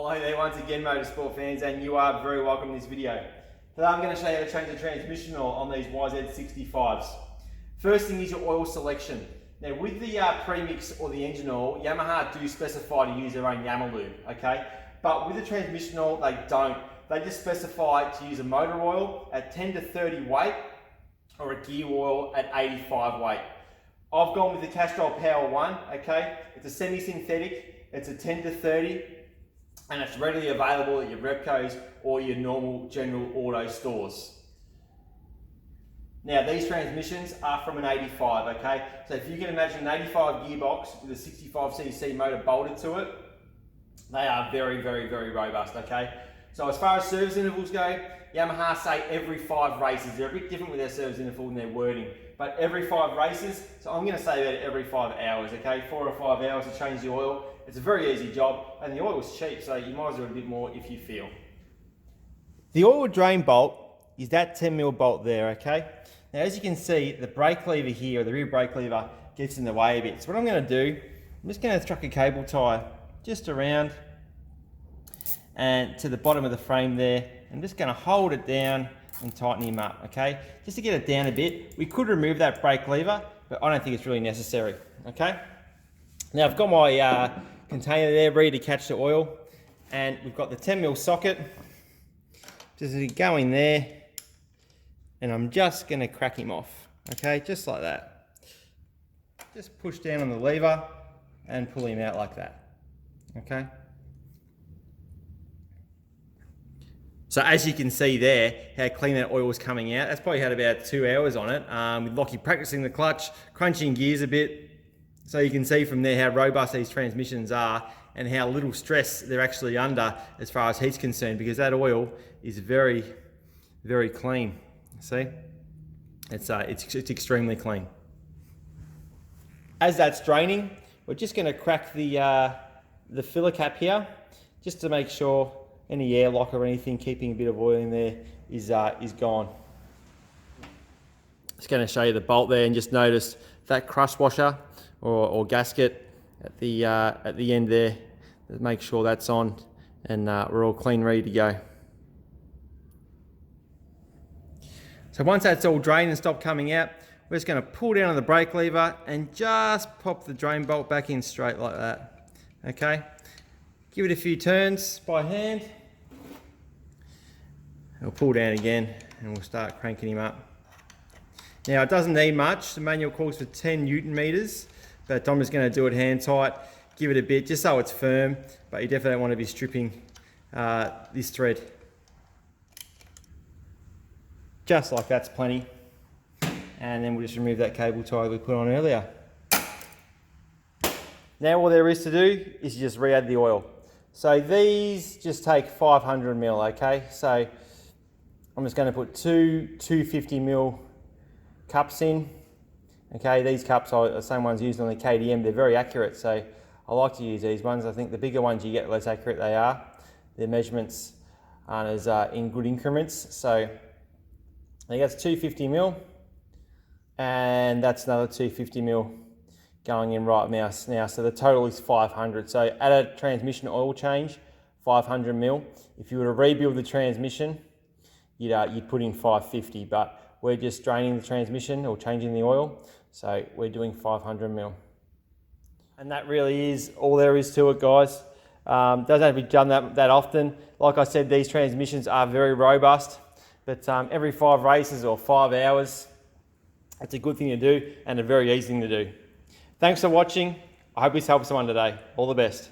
Hello there once again, motorsport fans, and you are very welcome to this video. Today I'm going to show you how to change the transmission oil on these YZ65s. First thing is your oil selection. Now with the premix or the engine oil, Yamaha do specify to use their own Yama lube, okay? But with the transmission oil, they don't. They just specify to use a motor oil at 10 to 30 weight or a gear oil at 85 weight. I've gone with the Castrol Power 1, okay? It's a semi-synthetic, it's a 10 to 30, and it's readily available at your Repcos or your normal general auto stores. Now these transmissions are from an 85, okay? So if you can imagine an 85 gearbox with a 65cc motor bolted to it, they are very, very, very robust, okay? So as far as service intervals go, Yamaha say every 5 races. They're a bit different with their service interval and their wording, but every 5 races, so I'm gonna say that every 5 hours, okay? 4 or 5 hours to change the oil. It's a very easy job, and the oil is cheap, so you might as well do a bit more if you feel. The oil drain bolt is that 10mm bolt there, okay? Now as you can see, the brake lever here, or the rear brake lever, gets in the way a bit. So what I'm gonna do, I'm just gonna truck a cable tie just around and to the bottom of the frame there. I'm just gonna hold it down and tighten him up, okay? Just to get it down a bit. We could remove that brake lever, but I don't think it's really necessary, okay? Now I've got my container there ready to catch the oil, and we've got the 10mm socket. Just go in there, and I'm just gonna crack him off, okay? Just like that. Just push down on the lever and pull him out like that, okay? So as you can see there, how clean that oil was coming out. That's probably had about 2 hours on it, with Lockie practicing the clutch, crunching gears a bit. So you can see from there how robust these transmissions are and how little stress they're actually under as far as heat's concerned, because that oil is very, very clean. See? It's extremely clean. As that's draining, we're just gonna crack the filler cap here, just to make sure any airlock or anything keeping a bit of oil in there is gone. Just going to show you the bolt there, and just notice that crush washer or gasket at the end there. Make sure that's on, and we're all clean, ready to go. So once that's all drained and stopped coming out, we're just going to pull down on the brake lever and just pop the drain bolt back in straight like that. Okay. Give it a few turns by hand. We'll pull down again and we'll start cranking him up. Now it doesn't need much. The manual calls for 10 Newton meters, but I'm just going to do it hand tight. Give it a bit just so it's firm, but you definitely don't want to be stripping this thread. Just like that's plenty. And then we'll just remove that cable tie we put on earlier. Now all there is to do is just re-add the oil. So these just take 500ml, okay? So I'm just going to put two 250ml cups in. Okay, these cups are the same ones used on the KTM. They're very accurate, so I like to use these ones. I think the bigger ones you get, the less accurate they are. Their measurements aren't as in good increments. So I think that's 250ml, and that's another 250ml going in right now. So the total is 500. So at a transmission oil change, 500ml. If you were to rebuild the transmission, you'd put in 550, but we're just draining the transmission or changing the oil, so we're doing 500ml. And that really is all there is to it, guys. Doesn't have to be done that often. Like I said, these transmissions are very robust, but every 5 races or 5 hours, it's a good thing to do and a very easy thing to do. Thanks for watching. I hope this helps someone today. All the best.